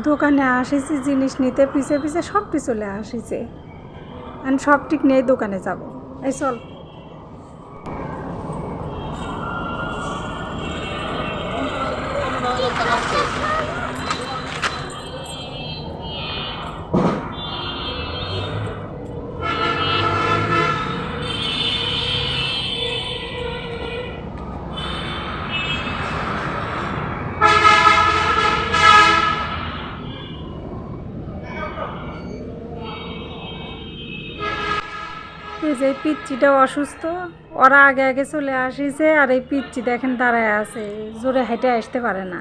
দোকানে আসিছি জিনিস নিতে, পিছে পিছে সব চলে আসিছে। আমি সব ঠিক নিয়ে দোকানে যাব। এই চল। এই যে পিচ্চিটা অসুস্থ, ওরা আগে আগে চলে আসিছে, আর এই পিচ্চি দেখেন দাঁড়ায় আছে, জোরে হেঁটে আসতে পারে না।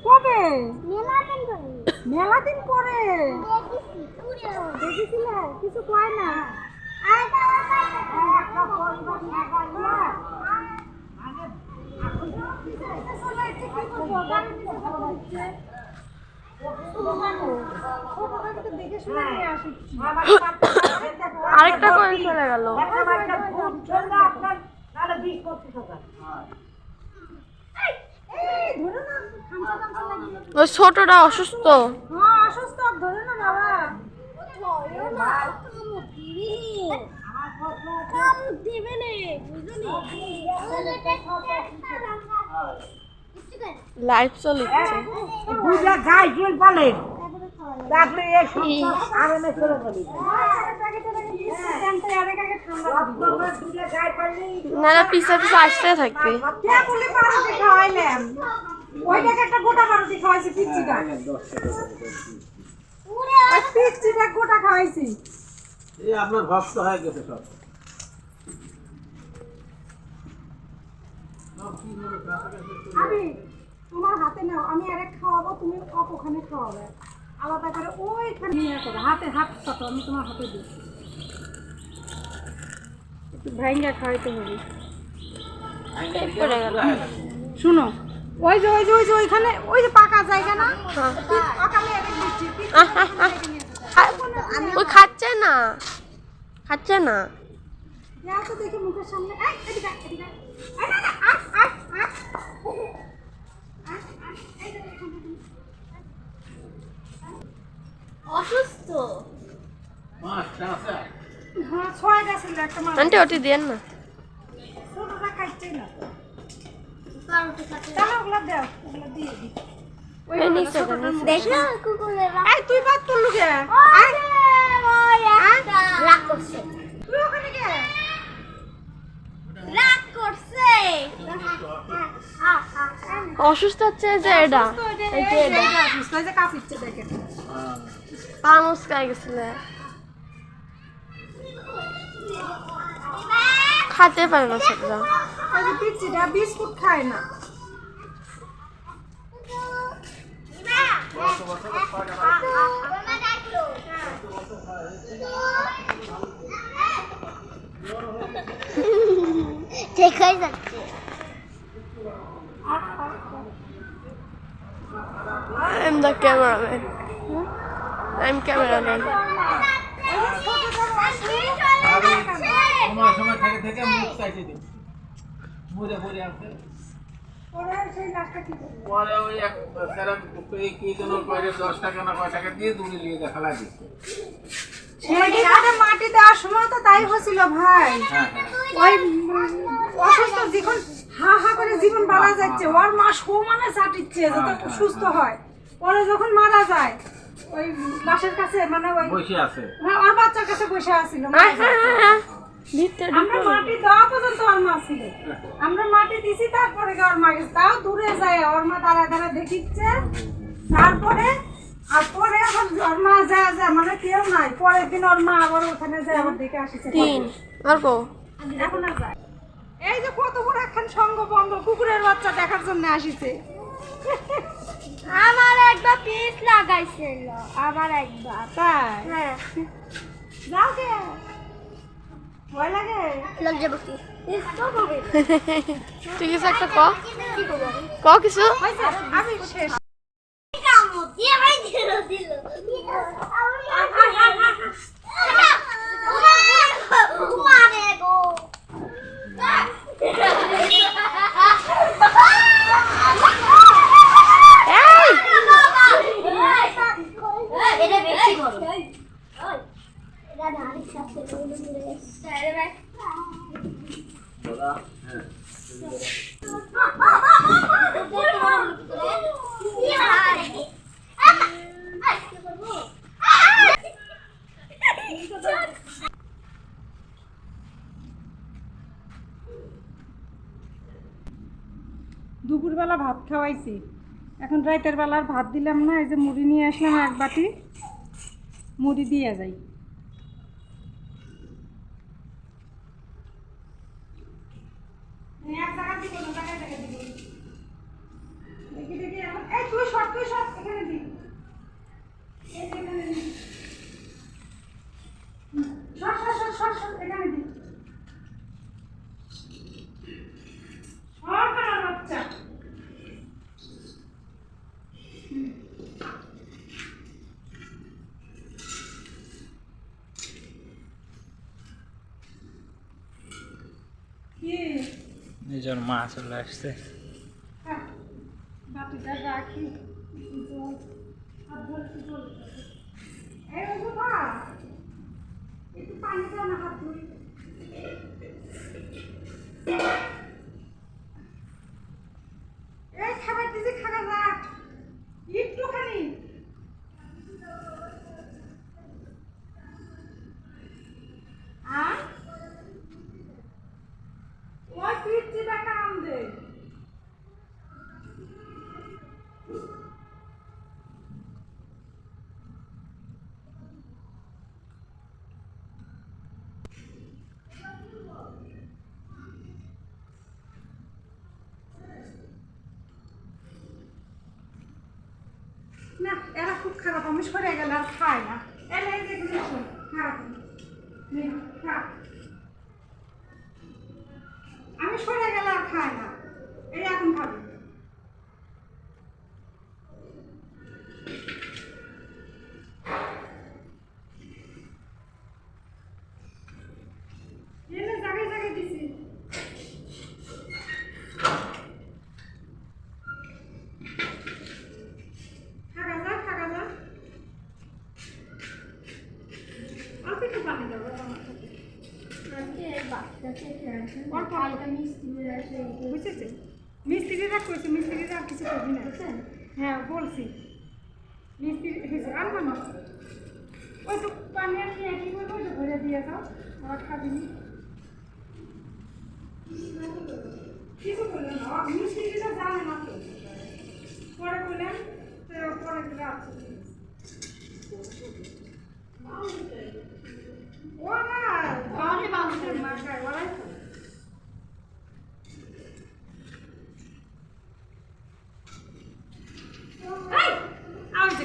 কবে? মেলা দিন পরে দেখেছিলে? কিছু কয় না। আরেকটা করে চলে গেল। ওই ছোটটা অসুস্থ। অসুস্থ, ধরে না বাবা। লাইভ চলছে। বুঝা গাই জল পালে তাহলে এই সংসার আরামে চলে যাবে। না না, পিছে পিছে আসতে থাকবে। একটা গোটা বারোটি খাওয়াইছি, পিচ্চিটা গোটা খাওয়াইছি। এই আপনার ভক্ত হয়ে গেছে সব। আমি তোমার হাতে নাও, আমি আরেক খাওয়াবো, তুমি ওখানে খাওয়াবে আলাদা করে। ওইখানে নিয়ে করো, হাতে হাত কত, আমি তোমার হাতে দিই। একটু ভাইঙ্গা খাওয়াইতে হবে। শুনো, ওই যে ওই যে ওই যে ওইখানে ওই যে পাকা জায়গা না, ওই খাচ্ছে না, খাচ্ছে না। তো দেখি মুখের সামনে। অসুস্থ। হ্যাঁ, ছয় গেছিল একটা মাছ। আন্টি ওটি দেন না। ছোটটা খাচ্ছে না তো। তাহলে ওগুলা দাও, ওগুলা দিয়ে দিই। তুই বাদ করলু কে? তুই ওখানে কে? অসুস্থ হচ্ছে যে এটা, কাঁপিচ্ছে দেখেন। পা মুচকাই গেছিল, খাতে পারে না ছোটরা। পিচ্চিটা বিস্কুট খায় না। ঠিক হয়ে যাচ্ছে। I'm the cameraman. I'm cameraman. সময় থেকে থেকে মুখ চাইতে দিন। মুড়ে মুড়ে আসছে। পরে ওই এক স্যার কি যেন কয়টা 10 টাকা না কয় টাকা দিয়ে দুনি নিয়ে দেখালা দিচ্ছে। মাটি দেওয়ার সময় তো তাই হয়েছিল ভাই। ওই অসুস্থ যখন হা হা করে জীবন বাড়া যাচ্ছে, ওর মা সমানে চাটিচ্ছে যাতে সুস্থ হয়। পরে যখন মারা যায় ওই বাসের কাছে, মানে ওই বসে আছে, হ্যাঁ, ওর বাচ্চার কাছে বসে আছিল। আমরা মাটি দেওয়া পর্যন্ত ওর মা ছিল। আমরা মাটি দিছি, তারপরে ওর মা গেছে। তাও দূরে যায়, ওর মা দাঁড়ায় দাঁড়ায় দেখিচ্ছে। তারপরে আর পরে এখন যা যা মানে কেউ নাই, পরের দিন ওর মা আবার ওখানে যায় আবার দেখে আসিছে। 3 আর কো এখন আর যায়। এই যে কত বড় একখান সঙ্গ বন্ধ কুকুরের বাচ্চা দেখার জন্য আসিছে। আমার একবার পিস লাগাইছিল, আমার একবার। তাই হ্যাঁ, যাও কে ভয় লাগে? লগ যাবো কি? তুই কিছু একটা ক কি করবো? ক কিছু হয়েছে, আমি শেষ। কামড় দিয়ে ভাই দিল। মারে গো। এই এটা বেশি বড়। এটা ধারে সাথে দুপুরবেলা ভাত খাওয়াইছি, এখন রাতের বেলার ভাত দিলাম না। এই যে মুড়ি নিয়ে আসলাম, এক বাটি মুড়ি দিয়ে যাই। এক জায়গা দিব না, জায়গায় জায়গায় দিব। দেখি দেখি এখন এই তুই সর এখানে দি। এই যে এখানে দি। সর এখানে দি। সর করার বাচ্চা। কি নিজের মা চলে আসছে। হ্যাঁ, বাটিটা রাখি। হাত ধরে কি করবি? এই ওগো মা, একটু পানি দাও না, হাত ধুই। এই খাবার দিছি, খাবার রাখ একটুখানি। ওই পিচ্চিটা কাম দে। না এরা খুব খারাপ, আমি সরে গেলে আর খাই না। এলে এই যে এগুলো শোন, খারাপ খা। আমি সরে গেলে আর খাই না, এই এখন খাবি। এনে জায়গায় জায়গায় দিছি। খাগা যা। অল্প একটু পানি দাও আমার সাথে। বুঝেছে? মিস্ত্রিরা কইছে, মিস্ত্রিরা আর কিছু করবি না। হ্যাঁ বলছি, মিস্ত্রি হয়েছে আনবো না। ওই তো পানি আর নিয়ে কি করবো, ওই তো ভরে দিয়ে যাও, আমার খাবি নি। কিছু বললো না, মিস্ত্রিরা জানে না তো। পরে বললেন, পরে দিলে আছে। ও না, মানুষের মাথায় ওরাই তো।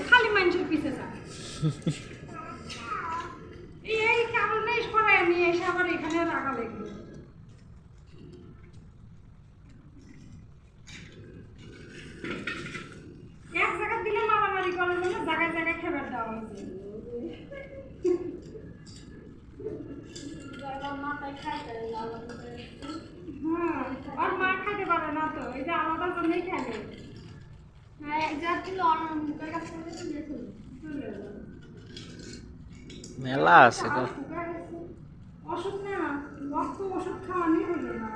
খালি মানুষের পিছে যা। এই কারণে সরাই নিয়ে এসে আবার এখানে রাখা লাগলো। এক জায়গা দিলে মারামারি করার জন্য জায়গায় জায়গায় খেবার দেওয়া হয়েছে। হ্যাঁ, আর মা খাইতে পারে না তো, এই যে আলাদা জন্যই খেলে। মেলা আছে তো। অসুখ না, রক্ত ওষুধ খাওয়ানি হলো না।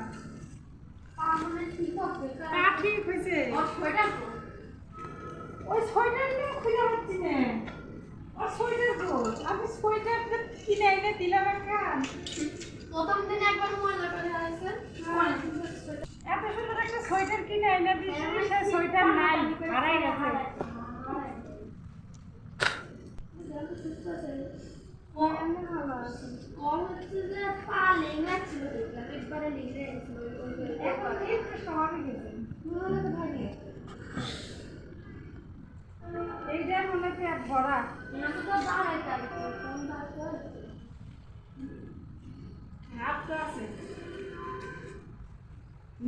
তা ঠিক হয়েছে। ওই সোয়েটার নিয়ে খুঁজে পাচ্ছি না। ওর সোয়েটার গোল, আমি সোয়েটার কিনে এনে দিলাম একখান। প্রথম দিন একবার ময়লা করে আছে এত সুন্দর একটা সোয়েটার কিনে এনে দিয়েছি, সে সোয়েটার নাই, হারাই গেছে। ওর হচ্ছে যে পা লেগে ছিল দেখলাম একবারে লেগে গেছিল এখন একটু স্বাভাবিক হয়েছে। এইটার মনে পেট ভরা।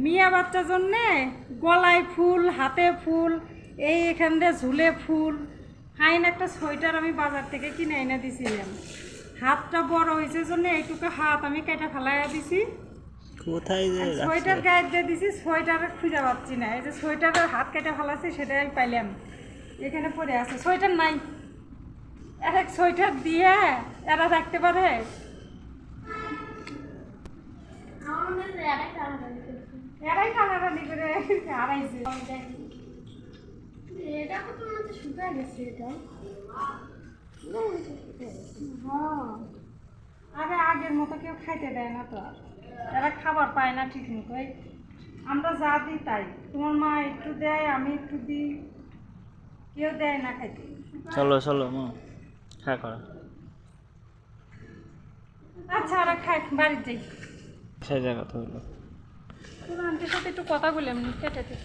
মিয়া বাচ্চার জন্যে গলায় ফুল, হাতে ফুল, এই এখান দিয়ে ঝুলে ফুল। ফাইন একটা সোয়েটার আমি বাজার থেকে কিনে এনে দিছিলাম। হাতটা বড় হয়েছে জন্য এইটুকু হাত আমি কেটে ফেলাইয়া দিছি। কোথায় যে আর সোয়েটার গায়ে দিয়ে দিছি, সোয়েটার খুঁজে পাচ্ছি না। এই যে সোয়েটারের হাত কেটে ফেলাচ্ছি সেটাই আমি পাইলাম, এখানে পড়ে আছে। সোয়েটার নাই, এক সোয়েটার দিয়ে এরা রাখতে পারে? এরাই টানাটানি করে হারাইছে। এটা কত মনে শুকায় গেছে এটা হ্যাঁ, আরে আগের মতো কেউ খাইতে দেয় না তো আর। এরা খাবার পায় না ঠিক মতো। আমরা যা দিই তাই, তোমার মা একটু দেয়, আমি একটু দিই, কেউ দেয় না খাইতে। চলো চলো মা হ্যাঁ করা আচ্ছা, ওরা খাই, বাড়ির যাই। সেই জায়গা তো হইলো তোর আন্টির সাথে একটু কথা বলে এমনি কেটে দিই।